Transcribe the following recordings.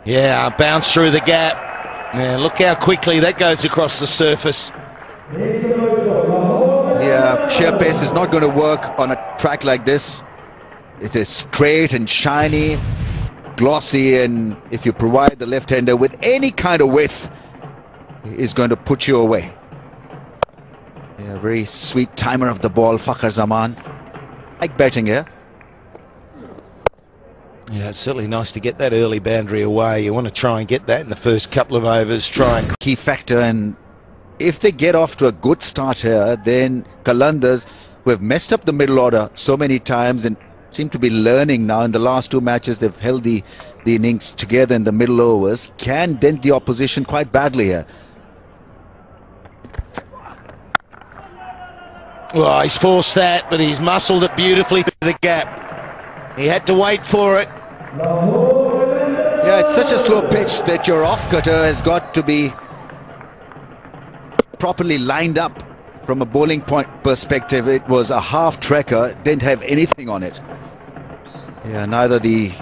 Yeah, bounce through the gap. Yeah, look how quickly that goes across the surface. Yeah, sheer pace is not going to work on a track like this. It is straight and shiny, glossy, and if you provide the left-hander with any kind of width, is going to put you away. Yeah, very sweet timer of the ball, Fakhar Zaman. Like batting here. Yeah, it's certainly nice to get that early boundary away. You want to try and get that in the first couple of overs. Try and key factor, and if they get off to a good start here, then Qalandars, who have messed up the middle order so many times and seem to be learning now in the last two matches, they've held the innings together in the middle overs, can dent the opposition quite badly here. Well, he's forced that, but he's muscled it beautifully through the gap. He had to wait for it. Yeah, it's such a slow pitch that your off-cutter has got to be properly lined up from a bowling point perspective. It was a half-tracker, didn't have anything on it. Yeah, neither the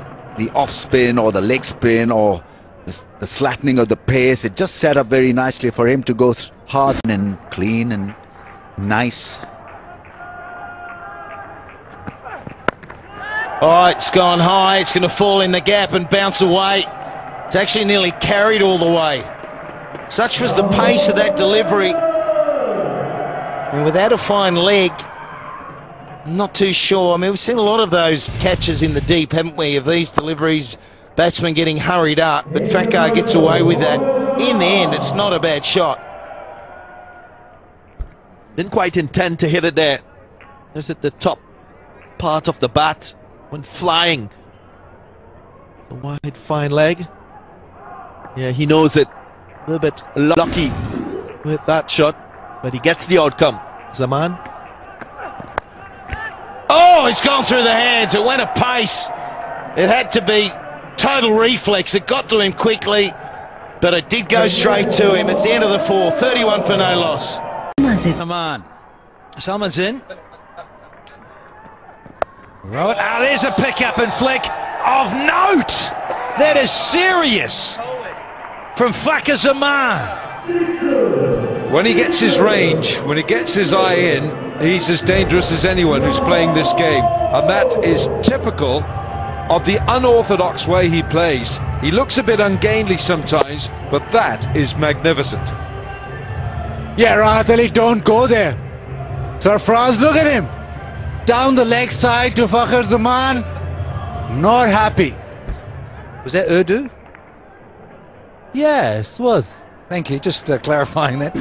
off-spin or the leg spin or the slackening of the pace. It just set up very nicely for him to go hard and clean and nice. Oh, it's gone high. It's going to fall in the gap and bounce away. It's actually nearly carried all the way. Such was the pace of that delivery. And without a fine leg, I'm not too sure. I mean, we've seen a lot of those catches in the deep, haven't we, of these deliveries, batsmen getting hurried up. But Fakhar gets away with that. In the end, it's not a bad shot. Didn't quite intend to hit it there. Just at the top part of the bat. Went flying. The wide, fine leg. Yeah, he knows it. A little bit lucky with that shot, but he gets the outcome. Zaman. Oh, it's gone through the hands. It went at pace. It had to be total reflex. It got to him quickly, but it did go straight to him. It's the end of the four. 31 for no loss. Zaman. Salman's in. Right. Ah, there's a pick-up and flick of note. That is serious from Fakhar Zaman. When he gets his range, when he gets his eye in, he's as dangerous as anyone who's playing this game. And that is typical of the unorthodox way he plays. He looks a bit ungainly sometimes, but that is magnificent. Yeah, Rahat Ali, don't go there. Sarfraz, look at him. Down the leg side to Fakhar Zaman. Not happy. Was that Urdu? Yes, was. Thank you, just clarifying that.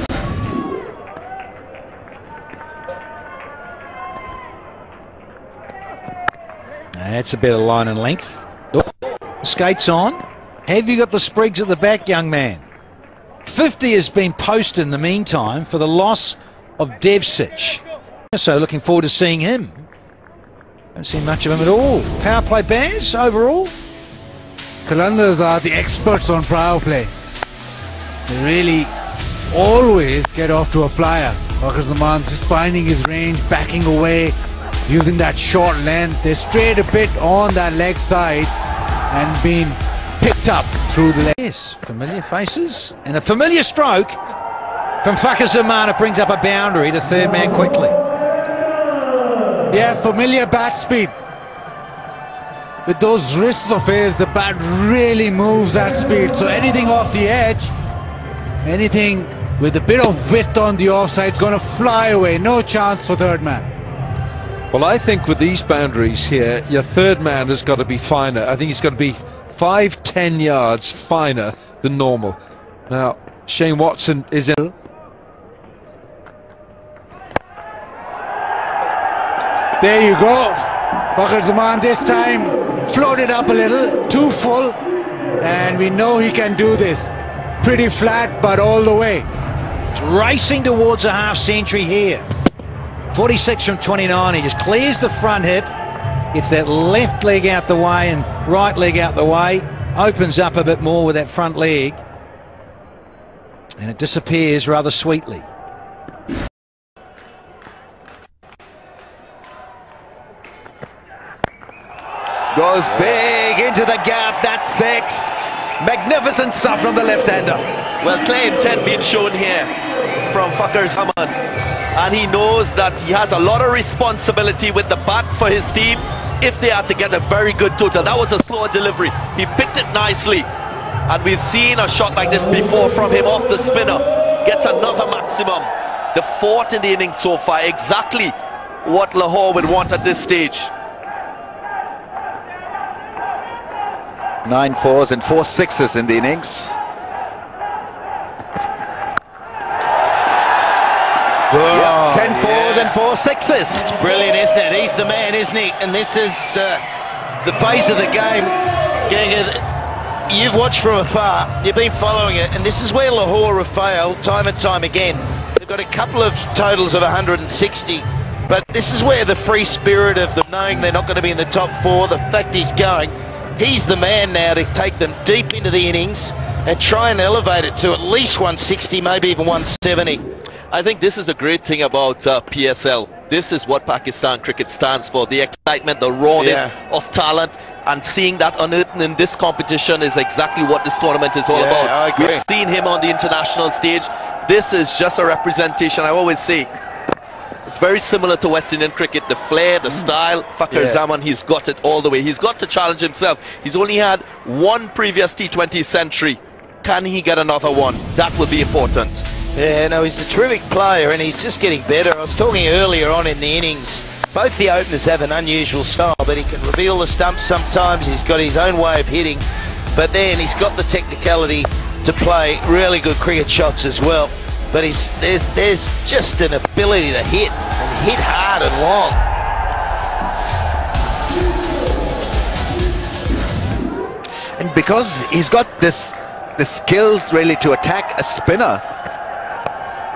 That's a bit of line and length. Oh, skates on. Have you got the sprigs at the back, young man? 50 has been posted in the meantime for the loss of Devsic. So looking forward to seeing him. Don't see much of him at all. Power play Baz overall. Qalandars are the experts on power play. They really always get off to a flyer. Fakhar Zaman's just finding his range, backing away, using that short length. They strayed a bit on that leg side and being picked up through the leg. Yes, familiar faces and a familiar stroke from Fakhar Zaman. It brings up a boundary to third man quickly. Yeah, familiar bat speed. With those wrists of his, the bat really moves at speed. So anything off the edge, anything with a bit of width on the offside is going to fly away. No chance for third man. Well, I think with these boundaries here, your third man has got to be finer. I think he's got to be 5-10 yards finer than normal. Now, Shane Watson is in. There you go. Fakhar Zaman this time floated up a little, too full, and we know he can do this. Pretty flat, but all the way. It's racing towards a half century here. 46 from 29. He just clears the front hip, gets that left leg out the way and right leg out the way, opens up a bit more with that front leg, and it disappears rather sweetly. Goes big into the gap, that's 6. Magnificent stuff from the left-hander. Well, clear intent being shown here from Fakhar Zaman, and he knows that he has a lot of responsibility with the bat for his team if they are to get a very good total. That was a slower delivery. He picked it nicely, and we've seen a shot like this before from him off the spinner. Gets another maximum. The fourth in the innings so far, exactly what Lahore would want at this stage. 9 fours and 4 sixes in the innings. Whoa, 10 fours and 4 sixes. It's brilliant, isn't it? He's the man, isn't he? And this is the phase of the game. You've watched from afar, you've been following it, and this is where Lahore have failed time and time again. They've got a couple of totals of 160, but this is where the free spirit of them knowing they're not going to be in the top 4, the fact he's going, he's the man now to take them deep into the innings and try and elevate it to at least 160, maybe even 170. I think this is the great thing about PSL. This is what Pakistan cricket stands for. The excitement, the rawness of talent, and seeing that unearthed in this competition is exactly what this tournament is all about. I agree. We've seen him on the international stage. This is just a representation. I always say it's very similar to West Indian cricket. The flair, the style. Fakhar Zaman, he's got it all the way. He's got to challenge himself. He's only had one previous T20 century. Can he get another one? That will be important. Yeah, no, he's a terrific player and he's just getting better. I was talking earlier on in the innings, both the openers have an unusual style, but he can reveal the stumps sometimes. He's got his own way of hitting, but then he's got the technicality to play really good cricket shots as well. But there's just an ability to hit, and hit hard and long. And because he's got the skills really to attack a spinner,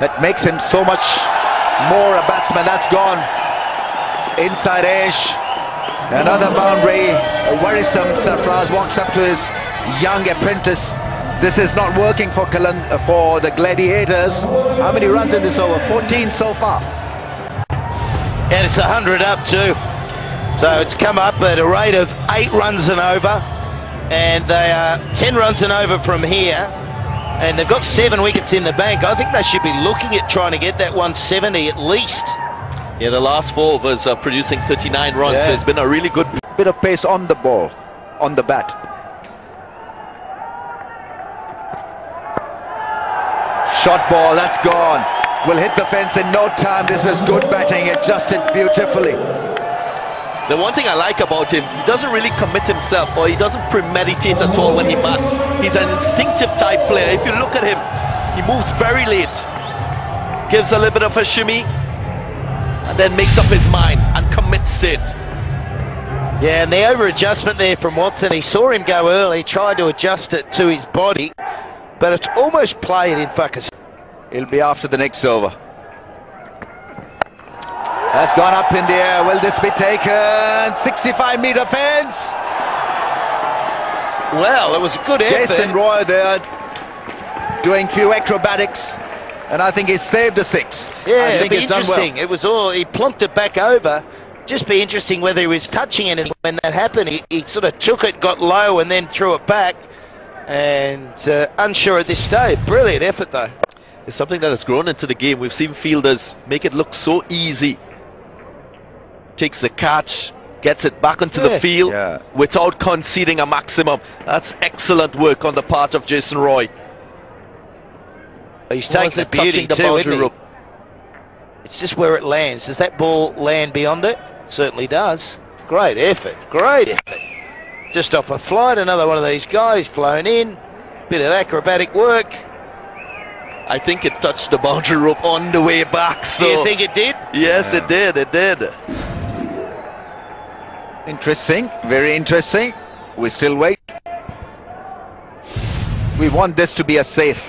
that makes him so much more a batsman. That's gone. Inside edge. Another boundary. A worrisome Sarfraz walks up to his young apprentice. This is not working for the Gladiators. How many runs in this over? 14 so far. And it's 100 up too. So it's come up at a rate of 8 runs and over. And they are 10 runs and over from here. And they've got 7 wickets in the bank. I think they should be looking at trying to get that 170 at least. Yeah, the last 4 overs are producing 39 runs, so it's been a really good bit of pace on the ball, on the bat. Shot ball, that's gone. Will hit the fence in no time. This is good batting, adjusted beautifully. The one thing I like about him, he doesn't really commit himself, or he doesn't premeditate at all when he bats. He's an instinctive type player. If you look at him, he moves very late, gives a little bit of a shimmy, and then makes up his mind and commits to it. Yeah, and the over-adjustment there from Watson, he saw him go early, tried to adjust it to his body, but it almost played in Fakhar. He'll be after the next over. That's gone up in the air. Will this be taken? 65-meter fence. Well, it was a good effort. Jason Roy there doing few acrobatics, and I think he's saved the 6. Yeah, I think it'd be he's done interesting. well. It was all, he plonked it back over. Just be interesting whether he was touching anything when that happened. He sort of took it, got low, and then threw it back. And unsure at this stage. Brilliant effort, though. It's something that has grown into the game. We've seen fielders make it look so easy. Takes the catch, gets it back onto the field without conceding a maximum. That's excellent work on the part of Jason Roy. He's taking the beauty too, isn't he? It's just where it lands. Does that ball land beyond it? It certainly does. Great effort, great effort. Just off a flight, another one of these guys flown in. Bit of acrobatic work. I think it touched the boundary rope on the way back. So. Do you think it did? Yes, it did, it did. Interesting, very interesting. We still wait. We want this to be a safe.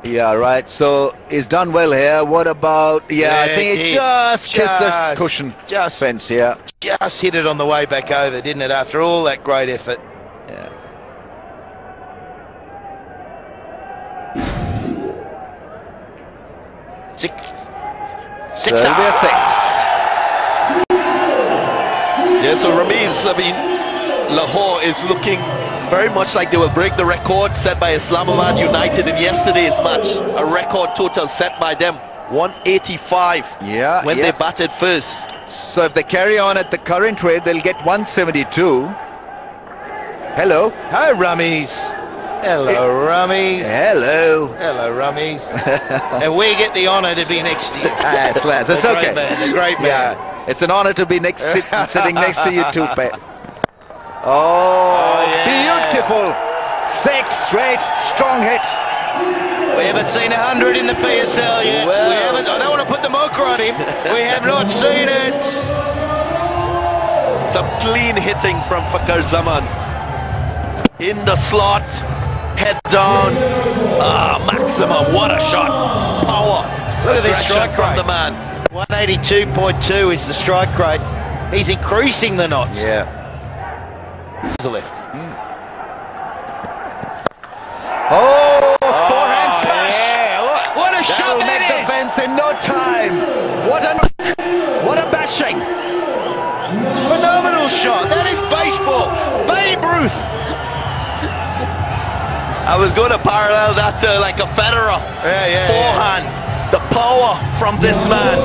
Yeah, right. So he's done well here. What about? Yeah, I think it just kissed the cushion fence here. Just hit it on the way back over, didn't it? After all that great effort. Yeah. Six. So it'll be a 6. Yeah, so Ramiz, I mean, Lahore is looking Very much like they will break the record set by Islamabad United in yesterday's match. A record total set by them, 185 when they batted first. So if they carry on at the current rate, they'll get 172. Hello. Hi, Rummies. Hello, Rummies. Hello. Hello, Rummies. And we get the honour to be next to you. Yes, lads. It's okay. A great man. Yeah, it's an honour to be sitting next to you too, Pat. Oh, yeah. Beautiful. 6 straight, strong hit. We haven't seen 100 in the PSL yet. Well. We haven't. I don't want to put the mocha on him. We have not seen it. Some clean hitting from Fakhar Zaman. In the slot, head down. Maximum, what a shot. Power. Look at this strike from rate. the man. 182.2 is the strike rate. He's increasing the knots. Yeah. To left. Oh, forehand smash. Yeah. What a shot That'll that make the is. fence in no time. What a bashing. Phenomenal shot. That is baseball. Babe Ruth. I was going to parallel that to like a Federer. Forehand. The power from this man.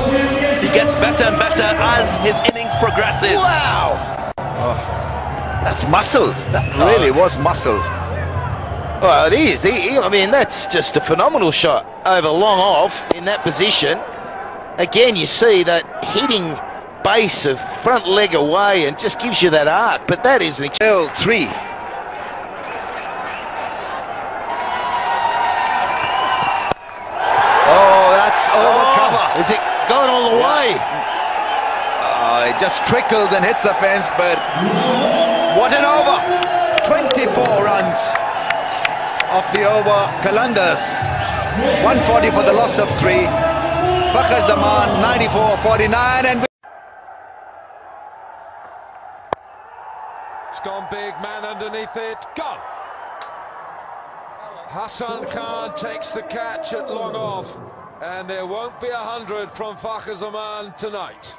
He gets better and better as his innings progresses. Wow. That's muscle. That really was muscle. Well, it is. I mean, that's just a phenomenal shot over long off in that position. Again, you see that hitting base of front leg away and just gives you that arc. But that is an L3. Oh, that's over cover. Is it going all the way? It just trickles and hits the fence, but what an over. 24 runs off the over. Qalandars 140 for the loss of 3. Fakhar Zaman 94-49, and It's gone big, man underneath it, gone. Hassan Khan takes the catch at long off, and there won't be 100 from Fakhar Zaman tonight.